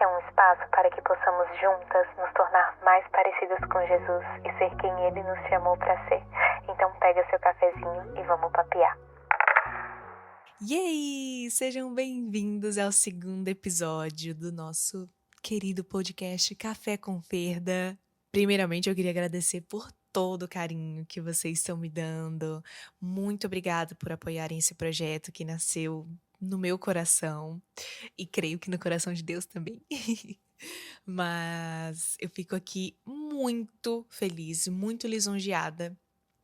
Esse é um espaço para que possamos juntas nos tornar mais parecidas com Jesus e ser quem Ele nos chamou para ser. Então pega seu cafezinho e vamos papear. E aí, sejam bem-vindos ao segundo episódio do nosso querido podcast Café com Perda. Primeiramente, eu queria agradecer por todo o carinho que vocês estão me dando. Muito obrigada por apoiarem esse projeto que nasceu no meu coração e creio que no coração de Deus também. Mas eu fico aqui muito feliz, muito lisonjeada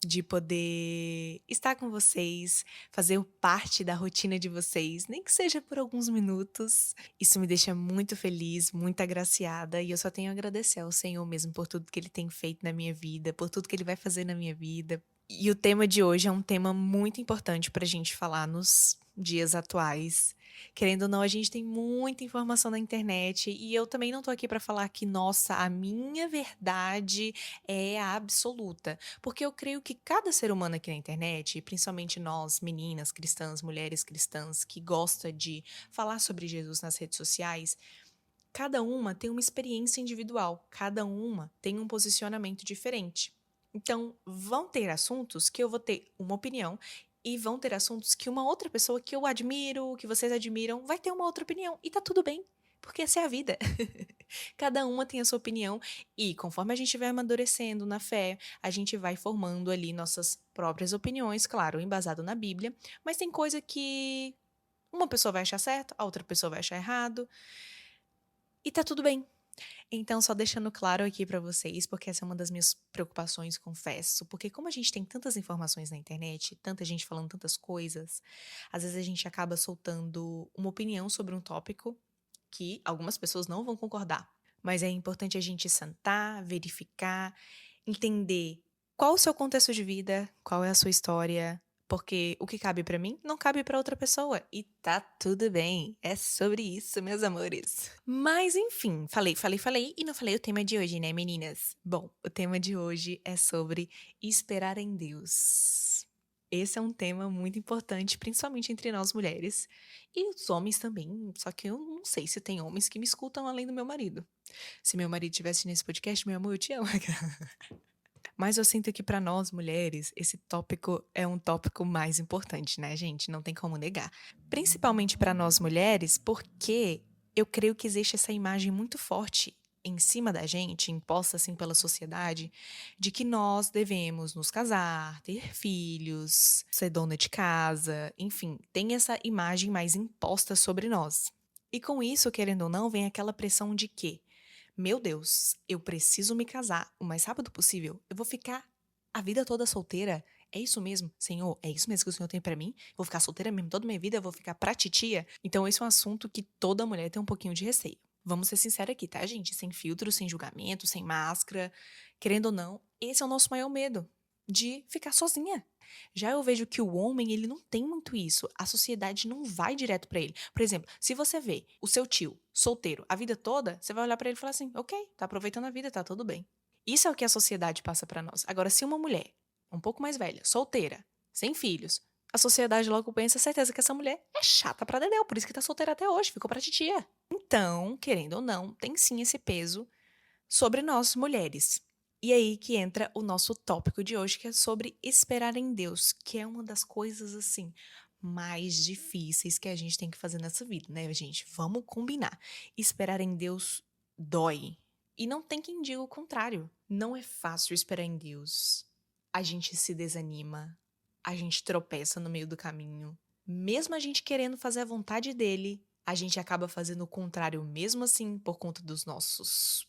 de poder estar com vocês, fazer parte da rotina de vocês, nem que seja por alguns minutos. Isso me deixa muito feliz, muito agraciada, e eu só tenho a agradecer ao Senhor mesmo por tudo que Ele tem feito na minha vida, por tudo que Ele vai fazer na minha vida. E o tema de hoje é um tema muito importante para a gente falar nos dias atuais. Querendo ou não, a gente tem muita informação na internet e eu também não tô aqui para falar que, nossa, a minha verdade é a absoluta. Porque eu creio que cada ser humano aqui na internet, principalmente nós, meninas cristãs, mulheres cristãs, que gosta de falar sobre Jesus nas redes sociais, cada uma tem uma experiência individual, cada uma tem um posicionamento diferente. Então, vão ter assuntos que eu vou ter uma opinião e vão ter assuntos que uma outra pessoa que eu admiro, que vocês admiram, vai ter uma outra opinião. E tá tudo bem, porque essa é a vida. Cada uma tem a sua opinião e conforme a gente vai amadurecendo na fé, a gente vai formando ali nossas próprias opiniões, claro, embasado na Bíblia, mas tem coisa que uma pessoa vai achar certo, a outra pessoa vai achar errado, e tá tudo bem. Então, só deixando claro aqui pra vocês, porque essa é uma das minhas preocupações, confesso, porque como a gente tem tantas informações na internet, tanta gente falando tantas coisas, às vezes a gente acaba soltando uma opinião sobre um tópico que algumas pessoas não vão concordar. Mas é importante a gente sentar, verificar, entender qual o seu contexto de vida, qual é a sua história, porque o que cabe pra mim não cabe pra outra pessoa e tá tudo bem. É sobre isso, meus amores. Mas enfim, falei e não falei o tema de hoje, né, meninas? Bom, o tema de hoje é sobre esperar em Deus. Esse é um tema muito importante, principalmente entre nós mulheres. E os homens também, só que eu não sei se tem homens que me escutam além do meu marido. Se meu marido estivesse nesse podcast, meu amor, eu te amo. Mas eu sinto que para nós mulheres, esse tópico é um tópico mais importante, né, gente? Não tem como negar. Principalmente para nós mulheres, porque eu creio que existe essa imagem muito forte em cima da gente, imposta assim pela sociedade, de que nós devemos nos casar, ter filhos, ser dona de casa, enfim, tem essa imagem mais imposta sobre nós. E com isso, querendo ou não, vem aquela pressão de que meu Deus, eu preciso me casar o mais rápido possível. Eu vou ficar a vida toda solteira? É isso mesmo, Senhor? É isso mesmo que o Senhor tem pra mim? Vou ficar solteira mesmo toda a minha vida? Eu vou ficar pra titia? Então, esse é um assunto que toda mulher tem um pouquinho de receio. Vamos ser sinceros aqui, tá, gente? Sem filtro, sem julgamento, sem máscara. Querendo ou não, esse é o nosso maior medo. De ficar sozinha. Já eu vejo que o homem, ele não tem muito isso. A sociedade não vai direto pra ele. Por exemplo, se você vê o seu tio solteiro a vida toda, você vai olhar pra ele e falar assim: ok, tá aproveitando a vida, tá tudo bem. Isso é o que a sociedade passa pra nós. Agora, se uma mulher, um pouco mais velha, solteira, sem filhos, a sociedade logo pensa, certeza que essa mulher é chata pra dedéu, por isso que tá solteira até hoje, ficou pra titia. Então, querendo ou não, tem sim esse peso sobre nós mulheres. E aí que entra o nosso tópico de hoje, que é sobre esperar em Deus, que é uma das coisas assim mais difíceis que a gente tem que fazer nessa vida, né, gente? Vamos combinar. Esperar em Deus dói. E não tem quem diga o contrário. Não é fácil esperar em Deus. A gente se desanima, a gente tropeça no meio do caminho. Mesmo a gente querendo fazer a vontade dele, a gente acaba fazendo o contrário mesmo assim por conta dos nossos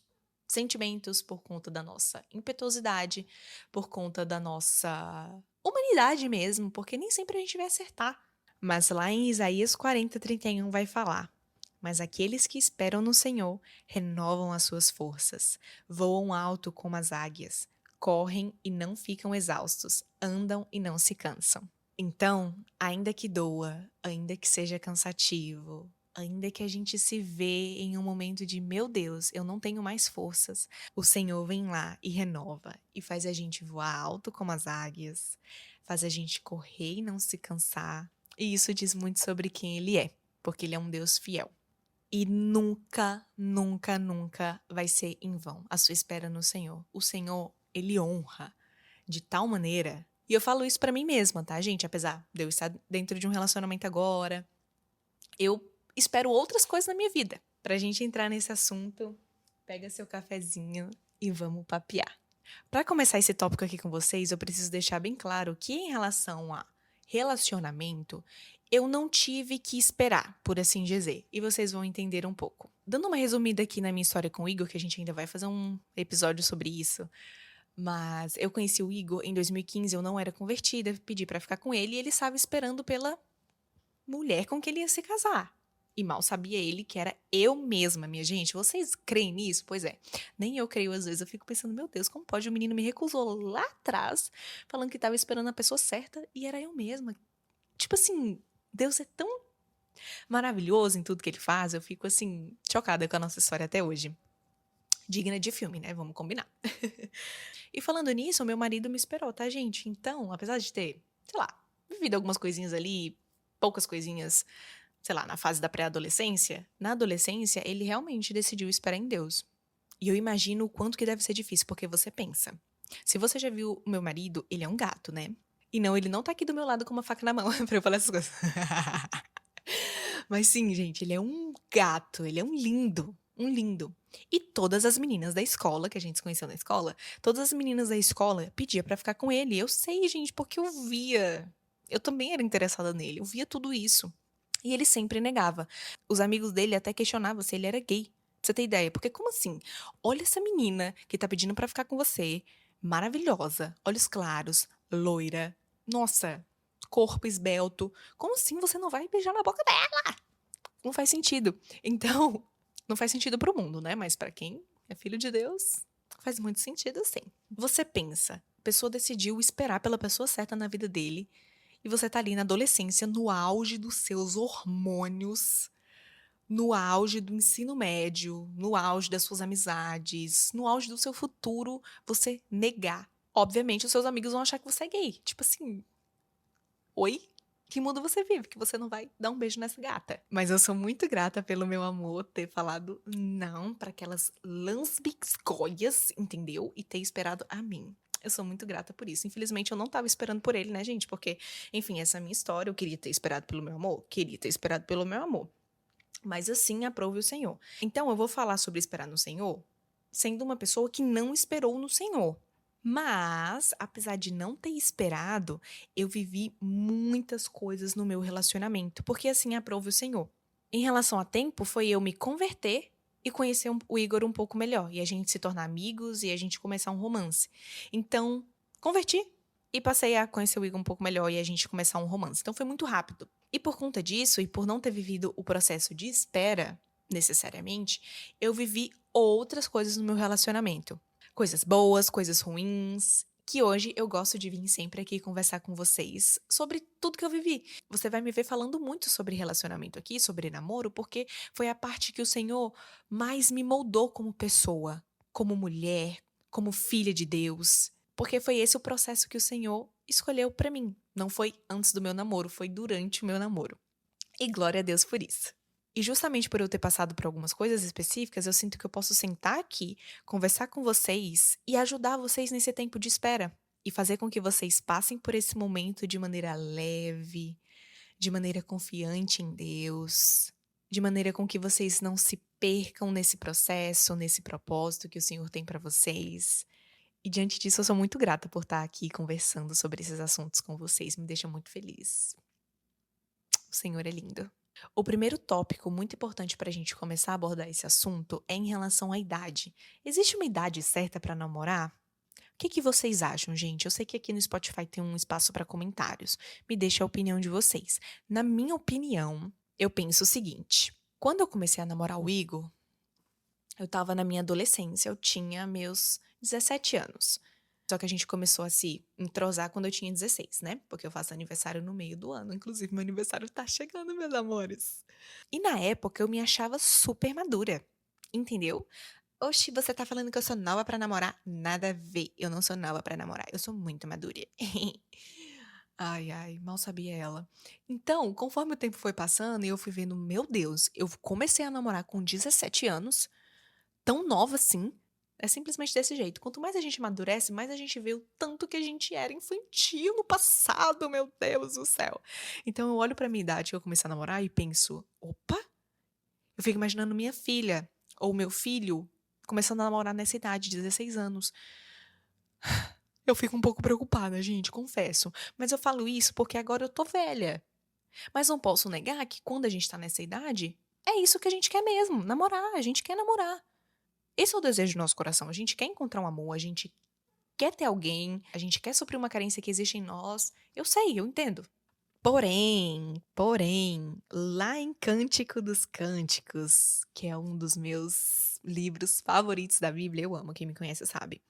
sentimentos, por conta da nossa impetuosidade, por conta da nossa humanidade mesmo, porque nem sempre a gente vai acertar. Mas lá em Isaías 40:31 vai falar: Mas aqueles que esperam no Senhor renovam as suas forças, voam alto como as águias, correm e não ficam exaustos, andam e não se cansam. Então, ainda que doa, ainda que seja cansativo, ainda que a gente se vê em um momento de meu Deus, eu não tenho mais forças, o Senhor vem lá e renova e faz a gente voar alto como as águias, faz a gente correr e não se cansar. E isso diz muito sobre quem ele é, porque ele é um Deus fiel. E nunca, nunca, nunca vai ser em vão a sua espera no Senhor. O Senhor, ele honra de tal maneira. E eu falo isso pra mim mesma, tá, gente? Apesar de eu estar dentro de um relacionamento agora, eu espero outras coisas na minha vida. Pra gente entrar nesse assunto, pega seu cafezinho e vamos papear. Pra começar esse tópico aqui com vocês, eu preciso deixar bem claro que em relação a relacionamento, eu não tive que esperar, por assim dizer, e vocês vão entender um pouco. Dando uma resumida aqui na minha história com o Igor, que a gente ainda vai fazer um episódio sobre isso, mas eu conheci o Igor em 2015, eu não era convertida, pedi pra ficar com ele e ele estava esperando pela mulher com que ele ia se casar. E mal sabia ele que era eu mesma, minha gente. Vocês creem nisso? Pois é. Nem eu creio às vezes. Eu fico pensando, meu Deus, como pode? O menino me recusou lá atrás, falando que estava esperando a pessoa certa e era eu mesma. Tipo assim, Deus é tão maravilhoso em tudo que ele faz. Eu fico assim, chocada com a nossa história até hoje. Digna de filme, né? Vamos combinar. E falando nisso, o meu marido me esperou, tá, gente? Então, apesar de ter, sei lá, vivido algumas coisinhas ali, poucas coisinhas, sei lá, na fase da pré-adolescência, na adolescência, ele realmente decidiu esperar em Deus. E eu imagino o quanto que deve ser difícil, porque você pensa. Se você já viu o meu marido, ele é um gato, né? E não, ele não tá aqui do meu lado com uma faca na mão pra eu falar essas coisas. Mas sim, gente, ele é um gato, ele é um lindo, um lindo. E todas as meninas da escola, que a gente se conheceu na escola, todas as meninas da escola pediam pra ficar com ele. Eu sei, gente, porque eu via. Eu também era interessada nele, eu via tudo isso. E ele sempre negava. Os amigos dele até questionavam se ele era gay. Pra você ter ideia, porque como assim? Olha essa menina que tá pedindo pra ficar com você, maravilhosa, olhos claros, loira, nossa, corpo esbelto. Como assim você não vai beijar na boca dela? Não faz sentido. Então, não faz sentido pro mundo, né? Mas pra quem é filho de Deus, faz muito sentido sim. Você pensa, a pessoa decidiu esperar pela pessoa certa na vida dele, e você tá ali na adolescência, no auge dos seus hormônios, no auge do ensino médio, no auge das suas amizades, no auge do seu futuro, você negar. Obviamente, os seus amigos vão achar que você é gay. Tipo assim, oi? Que mundo você vive que você não vai dar um beijo nessa gata? Mas eu sou muito grata pelo meu amor ter falado não para aquelas lambisgoias, entendeu? E ter esperado a mim. Eu sou muito grata por isso. Infelizmente, eu não tava esperando por ele, né, gente? Porque, enfim, essa é a minha história. Eu queria ter esperado pelo meu amor? Queria ter esperado pelo meu amor. Mas assim aprove o Senhor. Então, eu vou falar sobre esperar no Senhor, sendo uma pessoa que não esperou no Senhor. Mas, apesar de não ter esperado, eu vivi muitas coisas no meu relacionamento, porque assim aprove o Senhor. Em relação a tempo, foi eu me converter e conhecer o Igor um pouco melhor, e a gente se tornar amigos e a gente começar um romance. Então, converti e passei a conhecer o Igor um pouco melhor e a gente começar um romance. Então foi muito rápido. E por conta disso, e por não ter vivido o processo de espera necessariamente, eu vivi outras coisas no meu relacionamento. Coisas boas, coisas ruins, que hoje eu gosto de vir sempre aqui conversar com vocês sobre tudo que eu vivi. Você vai me ver falando muito sobre relacionamento aqui, sobre namoro, porque foi a parte que o Senhor mais me moldou como pessoa, como mulher, como filha de Deus, porque foi esse o processo que o Senhor escolheu pra mim. Não foi antes do meu namoro, foi durante o meu namoro. E glória a Deus por isso. E justamente por eu ter passado por algumas coisas específicas, eu sinto que eu posso sentar aqui, conversar com vocês e ajudar vocês nesse tempo de espera. E fazer com que vocês passem por esse momento de maneira leve, de maneira confiante em Deus, de maneira com que vocês não se percam nesse processo, nesse propósito que o Senhor tem para vocês. E diante disso, eu sou muito grata por estar aqui conversando sobre esses assuntos com vocês, me deixa muito feliz. O Senhor é lindo. O primeiro tópico muito importante para a gente começar a abordar esse assunto é em relação à idade. Existe uma idade certa para namorar? O que vocês acham, gente? Eu sei que aqui no Spotify tem um espaço para comentários. Me deixa a opinião de vocês. Na minha opinião, eu penso o seguinte: quando eu comecei a namorar o Igor, eu estava na minha adolescência, eu tinha meus 17 anos. Só que a gente começou a se entrosar quando eu tinha 16, né? Porque eu faço aniversário no meio do ano. Inclusive, meu aniversário tá chegando, meus amores. E na época eu me achava super madura. Entendeu? Oxi, você tá falando que eu sou nova pra namorar? Nada a ver. Eu não sou nova pra namorar. Eu sou muito madura. Ai, ai, mal sabia ela. Então, conforme o tempo foi passando e eu fui vendo, meu Deus, eu comecei a namorar com 17 anos, tão nova assim. É simplesmente desse jeito. Quanto mais a gente amadurece, mais a gente vê o tanto que a gente era infantil no passado, meu Deus do céu. Então eu olho pra minha idade que eu comecei a namorar e penso, opa, eu fico imaginando minha filha ou meu filho começando a namorar nessa idade, 16 anos. Eu fico um pouco preocupada, gente, confesso. Mas eu falo isso porque agora eu tô velha. Mas não posso negar que quando a gente tá nessa idade, é isso que a gente quer mesmo, namorar, a gente quer namorar. Esse é o desejo do nosso coração, a gente quer encontrar um amor, a gente quer ter alguém, a gente quer suprir uma carência que existe em nós. Eu sei, eu entendo. Porém, lá em Cântico dos Cânticos, que é um dos meus livros favoritos da Bíblia, eu amo, quem me conhece sabe.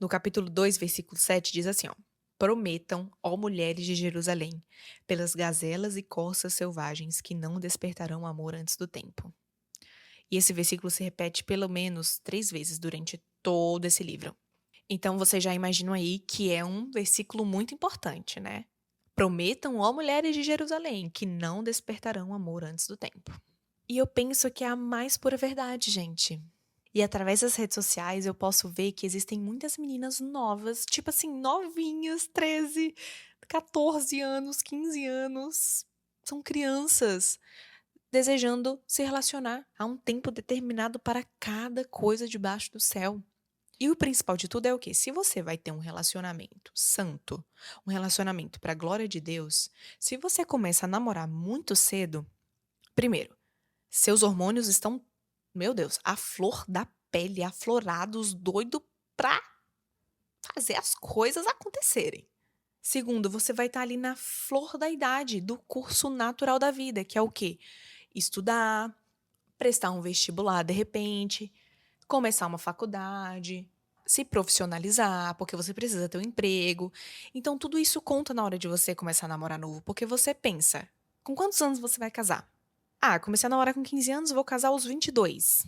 No capítulo 2, versículo 7, diz assim, ó: Prometam, ó mulheres de Jerusalém, pelas gazelas e corças selvagens que não despertarão amor antes do tempo. E esse versículo se repete pelo menos 3 vezes durante todo esse livro. Então vocês já imaginam aí que é um versículo muito importante, né? Prometam, ó mulheres de Jerusalém, que não despertarão amor antes do tempo. E eu penso que é a mais pura verdade, gente. E através das redes sociais eu posso ver que existem muitas meninas novas, tipo assim, novinhas, 13, 14 anos, 15 anos. São crianças desejando se relacionar a um tempo determinado para cada coisa debaixo do céu. E o principal de tudo é o quê? Se você vai ter um relacionamento santo, um relacionamento para a glória de Deus, se você começa a namorar muito cedo, primeiro, seus hormônios estão, meu Deus, à flor da pele, aflorados, doido pra fazer as coisas acontecerem. Segundo, você vai estar ali na flor da idade, do curso natural da vida, que é o quê? Estudar, prestar um vestibular de repente, começar uma faculdade, se profissionalizar, porque você precisa ter um emprego. Então, tudo isso conta na hora de você começar a namorar novo, porque você pensa, com quantos anos você vai casar? Ah, comecei a namorar com 15 anos, vou casar aos 22.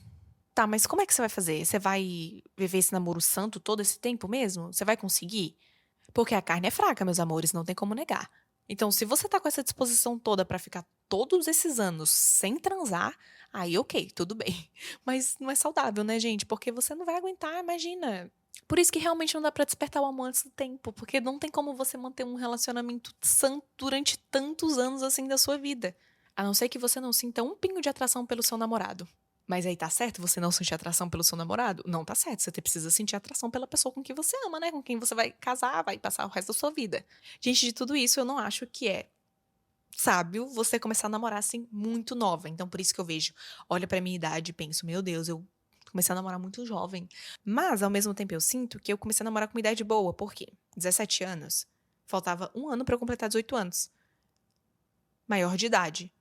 Tá, mas como é que você vai fazer? Você vai viver esse namoro santo todo esse tempo mesmo? Você vai conseguir? Porque a carne é fraca, meus amores, não tem como negar. Então, se você tá com essa disposição toda pra ficar todos esses anos sem transar, aí ok, tudo bem. Mas não é saudável, né, gente? Porque você não vai aguentar, imagina. Por isso que realmente não dá pra despertar o amor antes do tempo, porque não tem como você manter um relacionamento santo durante tantos anos assim da sua vida. A não ser que você não sinta um pingo de atração pelo seu namorado. Mas aí tá certo você não sentir atração pelo seu namorado? Não tá certo, você precisa sentir atração pela pessoa com quem você ama, né? Com quem você vai casar, vai passar o resto da sua vida. Diante de tudo isso, eu não acho que é sábio você começar a namorar assim muito nova. Então por isso que eu vejo, olho pra minha idade e penso, meu Deus, eu comecei a namorar muito jovem. Mas ao mesmo tempo eu sinto que eu comecei a namorar com uma idade boa. Por quê? 17 anos. Faltava um ano pra eu completar 18 anos. Maior de idade.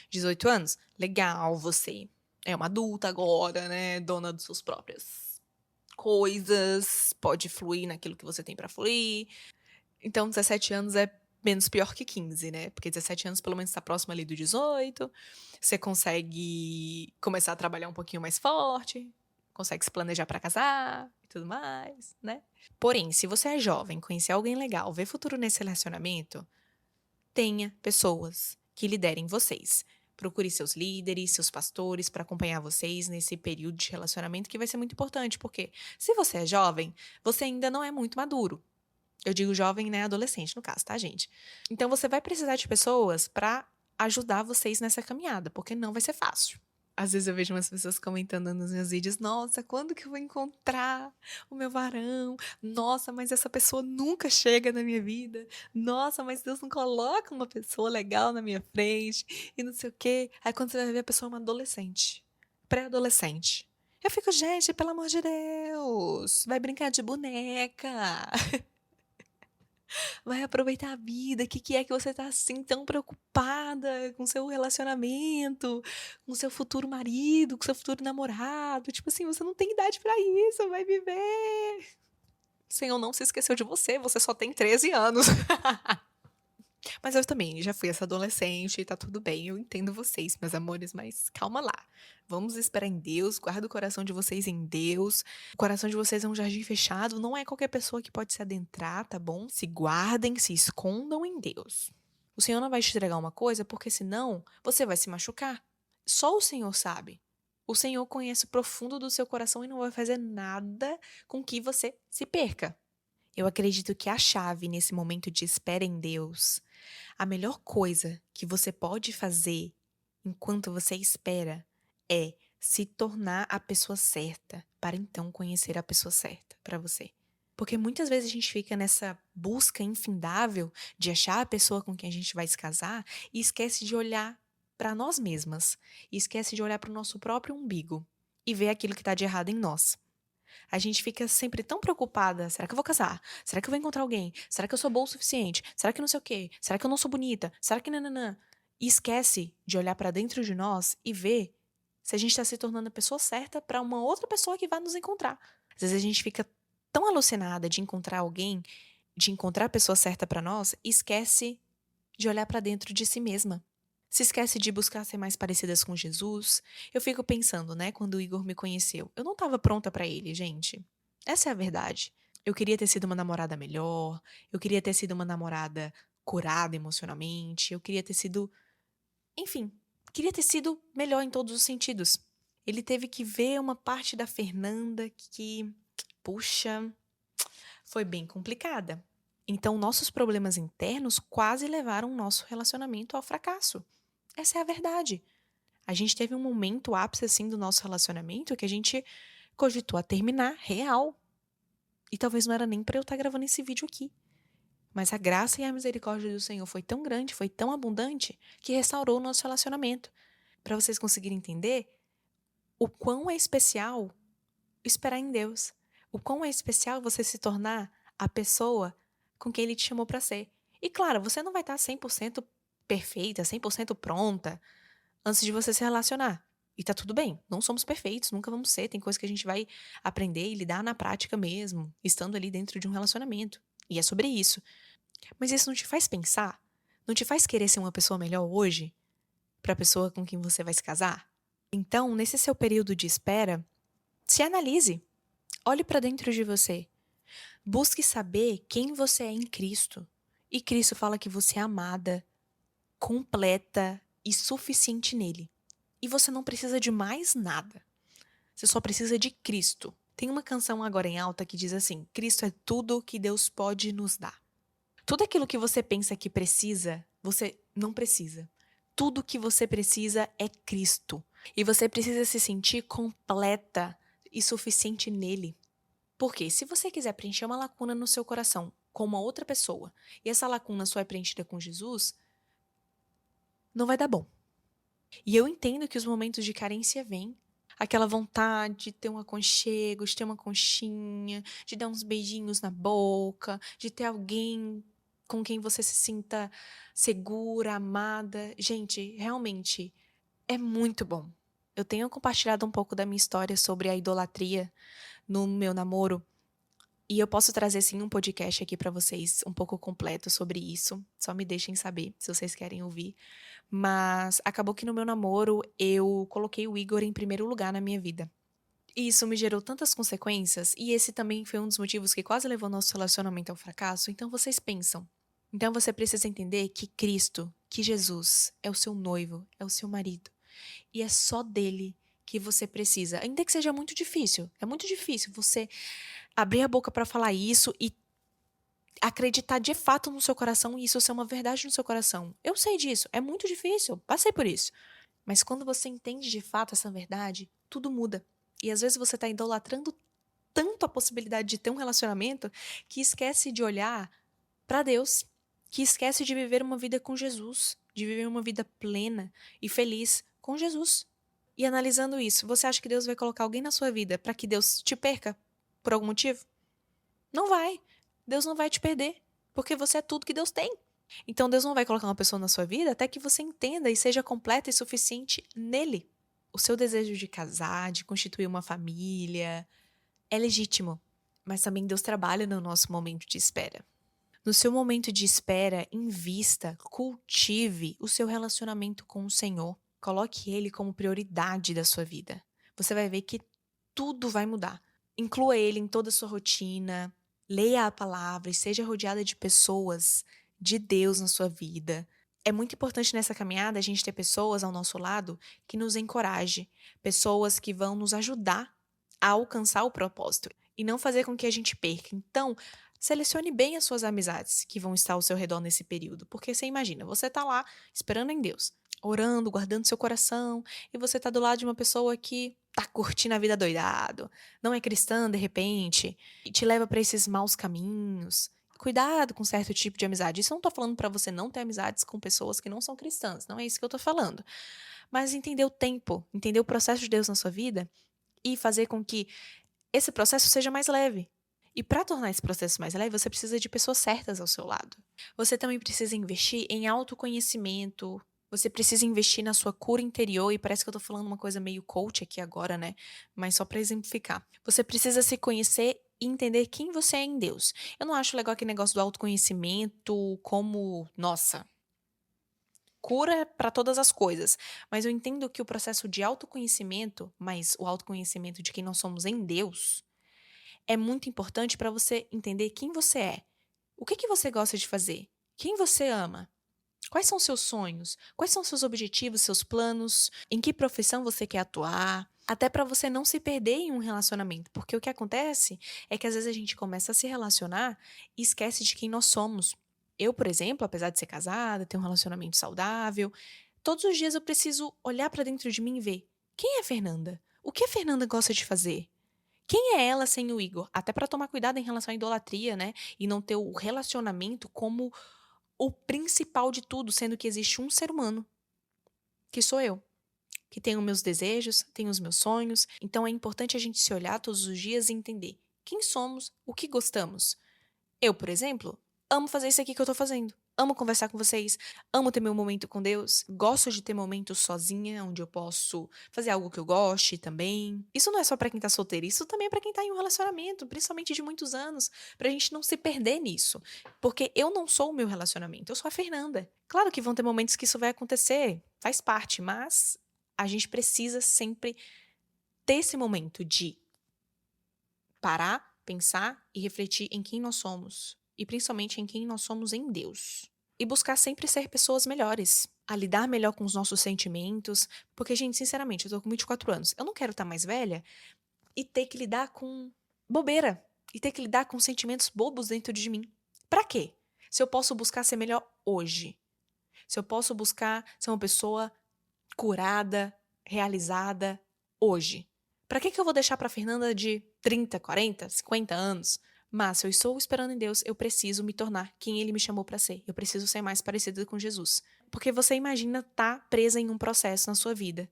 18 anos? Legal, você é uma adulta agora, né? Dona das suas próprias coisas, pode fluir naquilo que você tem pra fluir. Então, 17 anos é menos pior que 15, né? Porque 17 anos pelo menos tá próximo ali do 18. Você consegue começar a trabalhar um pouquinho mais forte, consegue se planejar pra casar e tudo mais, né? Porém, se você é jovem, conhecer alguém legal, ver futuro nesse relacionamento, tenha pessoas que liderem vocês. Procure seus líderes, seus pastores para acompanhar vocês nesse período de relacionamento que vai ser muito importante, porque se você é jovem, você ainda não é muito maduro. Eu digo jovem, né, adolescente no caso, tá, gente? Então você vai precisar de pessoas para ajudar vocês nessa caminhada, porque não vai ser fácil. Às vezes eu vejo umas pessoas comentando nos meus vídeos, nossa, quando que eu vou encontrar o meu varão? Nossa, mas essa pessoa nunca chega na minha vida. Nossa, mas Deus não coloca uma pessoa legal na minha frente e não sei o quê. Aí quando você vai ver a pessoa é uma adolescente, pré-adolescente. Eu fico, gente, pelo amor de Deus, vai brincar de boneca. Vai aproveitar a vida. O que que é que você tá assim tão preocupada com seu relacionamento, com seu futuro marido, com seu futuro namorado? Tipo assim, você não tem idade pra isso, vai viver. O Senhor não se esqueceu de você, você só tem 13 anos. Mas eu também já fui essa adolescente e tá tudo bem, eu entendo vocês, meus amores, mas calma lá. Vamos esperar em Deus, guarda o coração de vocês em Deus. O coração de vocês é um jardim fechado, não é qualquer pessoa que pode se adentrar, tá bom? Se guardem, se escondam em Deus. O Senhor não vai te entregar uma coisa, porque senão você vai se machucar. Só o Senhor sabe. O Senhor conhece o profundo do seu coração e não vai fazer nada com que você se perca. Eu acredito que a chave nesse momento de espera em Deus, a melhor coisa que você pode fazer enquanto você espera é se tornar a pessoa certa, para então conhecer a pessoa certa para você. Porque muitas vezes a gente fica nessa busca infindável de achar a pessoa com quem a gente vai se casar e esquece de olhar para nós mesmas, e esquece de olhar para o nosso próprio umbigo e ver aquilo que está de errado em nós. A gente fica sempre tão preocupada. Será que eu vou casar? Será que eu vou encontrar alguém? Será que eu sou boa o suficiente? Será que não sei o quê? Será que eu não sou bonita? Será que nananã? E esquece de olhar pra dentro de nós e ver se a gente tá se tornando a pessoa certa pra uma outra pessoa que vai nos encontrar. Às vezes a gente fica tão alucinada de encontrar alguém, de encontrar a pessoa certa pra nós, e esquece de olhar pra dentro de si mesma. Se esquece de buscar ser mais parecidas com Jesus. Eu fico pensando, né, quando o Igor me conheceu. Eu não estava pronta pra ele, gente. Essa é a verdade. Eu queria ter sido uma namorada melhor, eu queria ter sido uma namorada curada emocionalmente, eu queria ter sido, enfim, queria ter sido melhor em todos os sentidos. Ele teve que ver uma parte da Fernanda que, puxa, foi bem complicada. Então, nossos problemas internos quase levaram o nosso relacionamento ao fracasso. Essa é a verdade. A gente teve um momento ápice assim do nosso relacionamento que a gente cogitou a terminar real. E talvez não era nem para eu estar gravando esse vídeo aqui. Mas a graça e a misericórdia do Senhor foi tão grande, foi tão abundante, que restaurou o nosso relacionamento. Para vocês conseguirem entender o quão é especial esperar em Deus. O quão é especial você se tornar a pessoa com quem Ele te chamou para ser. E claro, você não vai estar 100% perfeita, 100% pronta antes de você se relacionar. E tá tudo bem, não somos perfeitos, nunca vamos ser, tem coisa que a gente vai aprender e lidar na prática mesmo, estando ali dentro de um relacionamento. E é sobre isso. Mas isso não te faz pensar? Não te faz querer ser uma pessoa melhor hoje para a pessoa com quem você vai se casar? Então, nesse seu período de espera, se analise. Olhe para dentro de você. Busque saber quem você é em Cristo. E Cristo fala que você é amada, completa e suficiente nele. E você não precisa de mais nada. Você só precisa de Cristo. Tem uma canção agora em alta que diz assim: Cristo é tudo que Deus pode nos dar. Tudo aquilo que você pensa que precisa, você não precisa. Tudo que você precisa é Cristo. E você precisa se sentir completa e suficiente nele. Porque se você quiser preencher uma lacuna no seu coração com uma outra pessoa, e essa lacuna só é preenchida com Jesus, não vai dar bom. E eu entendo que os momentos de carência vêm. Aquela vontade de ter um aconchego, de ter uma conchinha, de dar uns beijinhos na boca, de ter alguém com quem você se sinta segura, amada. Gente, realmente é muito bom. Eu tenho compartilhado um pouco da minha história sobre a idolatria no meu namoro. E eu posso trazer sim um podcast aqui pra vocês, um pouco completo sobre isso. Só me deixem saber se vocês querem ouvir. Mas acabou que no meu namoro eu coloquei o Igor em primeiro lugar na minha vida. E isso me gerou tantas consequências, e esse também foi um dos motivos que quase levou nosso relacionamento ao fracasso. Então vocês pensam. Então você precisa entender que Cristo, que Jesus, é o seu noivo, é o seu marido. E é só dele que você precisa. Ainda que seja muito difícil. É muito difícil você abrir a boca pra falar isso e acreditar de fato no seu coração e isso ser uma verdade no seu coração. Eu sei disso, é muito difícil, passei por isso. Mas quando você entende de fato essa verdade, tudo muda. E às vezes você tá idolatrando tanto a possibilidade de ter um relacionamento que esquece de olhar pra Deus, que esquece de viver uma vida com Jesus, de viver uma vida plena e feliz com Jesus. E analisando isso, você acha que Deus vai colocar alguém na sua vida pra que Deus te perca por algum motivo? Não vai. Deus não vai te perder, porque você é tudo que Deus tem. Então Deus não vai colocar uma pessoa na sua vida até que você entenda e seja completa e suficiente nele. O seu desejo de casar, de constituir uma família, é legítimo, mas também Deus trabalha no nosso momento de espera. No seu momento de espera, invista, cultive o seu relacionamento com o Senhor. Coloque Ele como prioridade da sua vida. Você vai ver que tudo vai mudar. Inclua Ele em toda a sua rotina, leia a palavra e seja rodeada de pessoas de Deus na sua vida. É muito importante nessa caminhada a gente ter pessoas ao nosso lado que nos encorajem, pessoas que vão nos ajudar a alcançar o propósito e não fazer com que a gente perca. Então, selecione bem as suas amizades que vão estar ao seu redor nesse período, porque você imagina, você está lá esperando em Deus, orando, guardando seu coração, e você está do lado de uma pessoa que tá curtindo a vida doidado, não é cristã de repente, e te leva para esses maus caminhos. Cuidado com certo tipo de amizade. Isso eu não tô falando para você não ter amizades com pessoas que não são cristãs, não é isso que eu tô falando. Mas entender o tempo, entender o processo de Deus na sua vida e fazer com que esse processo seja mais leve. E para tornar esse processo mais leve, você precisa de pessoas certas ao seu lado. Você também precisa investir em autoconhecimento. Você precisa investir na sua cura interior. E parece que eu tô falando uma coisa meio coach aqui agora, né? Mas só para exemplificar. Você precisa se conhecer e entender quem você é em Deus. Eu não acho legal aquele negócio do autoconhecimento como, nossa, cura para todas as coisas. Mas eu entendo que o processo de autoconhecimento, mas o autoconhecimento de quem nós somos em Deus, é muito importante para você entender quem você é. O que você gosta de fazer? Quem você ama? Quais são seus sonhos? Quais são seus objetivos, seus planos? Em que profissão você quer atuar? Até para você não se perder em um relacionamento, porque o que acontece é que às vezes a gente começa a se relacionar e esquece de quem nós somos. Eu, por exemplo, apesar de ser casada, ter um relacionamento saudável, todos os dias eu preciso olhar para dentro de mim e ver quem é a Fernanda? O que a Fernanda gosta de fazer? Quem é ela sem o Igor? Até para tomar cuidado em relação à idolatria, né? E não ter o relacionamento como o principal de tudo, sendo que existe um ser humano, que sou eu, que tenho meus desejos, tenho os meus sonhos. Então é importante a gente se olhar todos os dias e entender quem somos, o que gostamos. Eu, por exemplo, amo fazer isso aqui que eu tô fazendo. Amo conversar com vocês, amo ter meu momento com Deus, gosto de ter momentos sozinha, onde eu posso fazer algo que eu goste também. Isso não é só pra quem tá solteiro, isso também é pra quem tá em um relacionamento, principalmente de muitos anos, pra gente não se perder nisso. Porque eu não sou o meu relacionamento, eu sou a Fernanda. Claro que vão ter momentos que isso vai acontecer, faz parte, mas a gente precisa sempre ter esse momento de parar, pensar e refletir em quem nós somos. E principalmente em quem nós somos em Deus. E buscar sempre ser pessoas melhores. A lidar melhor com os nossos sentimentos. Porque, gente, sinceramente, eu tô com 24 anos. Eu não quero estar mais velha e ter que lidar com bobeira. E ter que lidar com sentimentos bobos dentro de mim. Pra quê? Se eu posso buscar ser melhor hoje. Se eu posso buscar ser uma pessoa curada, realizada hoje. Pra que eu vou deixar pra Fernanda de 30, 40, 50 anos? Mas se eu estou esperando em Deus, eu preciso me tornar quem Ele me chamou pra ser. Eu preciso ser mais parecida com Jesus. Porque você imagina estar presa em um processo na sua vida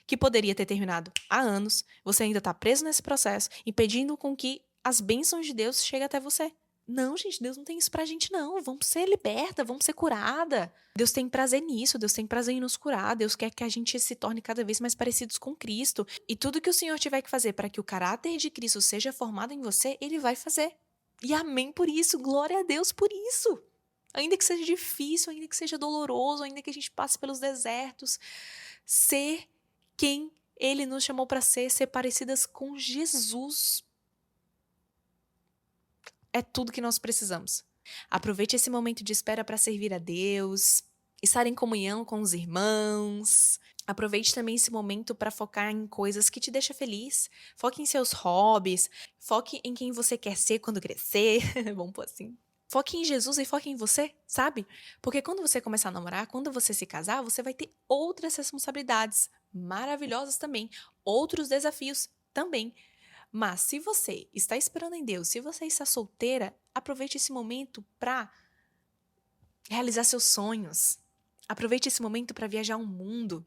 que poderia ter terminado há anos, você ainda tá preso nesse processo, impedindo com que as bênçãos de Deus cheguem até você. Não, gente, Deus não tem isso pra gente, não. Vamos ser liberta, vamos ser curada. Deus tem prazer nisso, Deus tem prazer em nos curar. Deus quer que a gente se torne cada vez mais parecidos com Cristo. E tudo que o Senhor tiver que fazer para que o caráter de Cristo seja formado em você, Ele vai fazer. E amém por isso, glória a Deus por isso. Ainda que seja difícil, ainda que seja doloroso, ainda que a gente passe pelos desertos, ser quem Ele nos chamou para ser parecidas com Jesus. É tudo que nós precisamos. Aproveite esse momento de espera para servir a Deus, estar em comunhão com os irmãos. Aproveite também esse momento para focar em coisas que te deixam feliz. Foque em seus hobbies, foque em quem você quer ser quando crescer. Vamos pôr assim. Foque em Jesus e foque em você, sabe? Porque quando você começar a namorar, quando você se casar, você vai ter outras responsabilidades maravilhosas também, outros desafios também. Mas se você está esperando em Deus, se você está solteira, aproveite esse momento para realizar seus sonhos. Aproveite esse momento para viajar o mundo.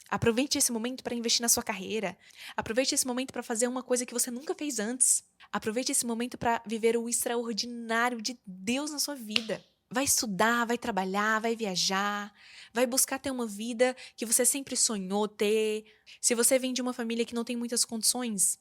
Aproveite esse momento para investir na sua carreira. Aproveite esse momento para fazer uma coisa que você nunca fez antes. Aproveite esse momento para viver o extraordinário de Deus na sua vida. Vai estudar, vai trabalhar, vai viajar, vai buscar ter uma vida que você sempre sonhou ter. Se você vem de uma família que não tem muitas condições,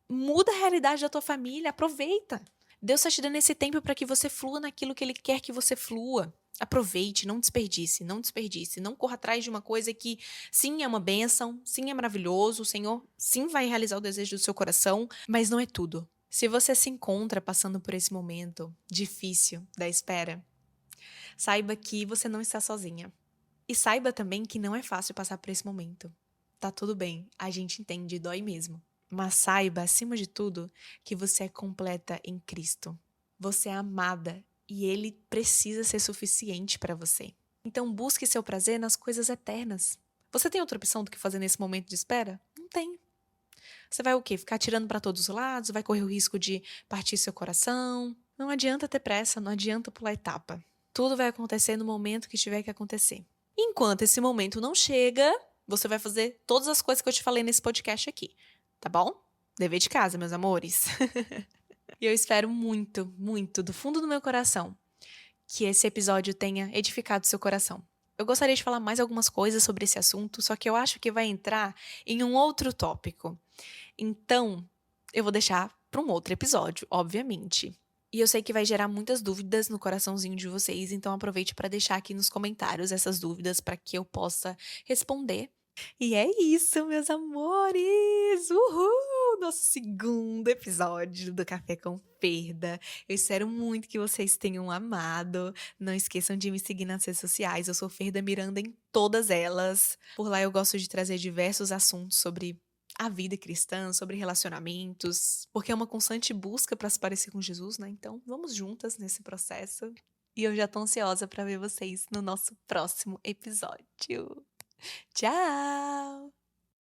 muda a realidade da tua família, aproveita. Deus está te dando esse tempo para que você flua naquilo que Ele quer que você flua. Aproveite, não desperdice, não desperdice. Não corra atrás de uma coisa que, sim, é uma bênção, sim, é maravilhoso. O Senhor, sim, vai realizar o desejo do seu coração, mas não é tudo. Se você se encontra passando por esse momento difícil da espera, saiba que você não está sozinha. E saiba também que não é fácil passar por esse momento. Tá tudo bem, a gente entende, dói mesmo. Mas saiba, acima de tudo, que você é completa em Cristo. Você é amada e Ele precisa ser suficiente para você. Então busque seu prazer nas coisas eternas. Você tem outra opção do que fazer nesse momento de espera? Não tem. Você vai o quê? Ficar atirando para todos os lados? Vai correr o risco de partir seu coração? Não adianta ter pressa, não adianta pular etapa. Tudo vai acontecer no momento que tiver que acontecer. Enquanto esse momento não chega, você vai fazer todas as coisas que eu te falei nesse podcast aqui, tá bom? Dever de casa, meus amores. E eu espero muito, muito, do fundo do meu coração, que esse episódio tenha edificado seu coração. Eu gostaria de falar mais algumas coisas sobre esse assunto, só que eu acho que vai entrar em um outro tópico. Então, eu vou deixar para um outro episódio, obviamente. E eu sei que vai gerar muitas dúvidas no coraçãozinho de vocês, então aproveite para deixar aqui nos comentários essas dúvidas para que eu possa responder. E é isso, meus amores! Uhul! Nosso segundo episódio do Café com Ferda. Eu espero muito que vocês tenham amado. Não esqueçam de me seguir nas redes sociais. Eu sou Ferda Miranda em todas elas. Por lá eu gosto de trazer diversos assuntos sobre a vida cristã, sobre relacionamentos, porque é uma constante busca para se parecer com Jesus, né? Então, vamos juntas nesse processo. E eu já tô ansiosa para ver vocês no nosso próximo episódio. Tchau!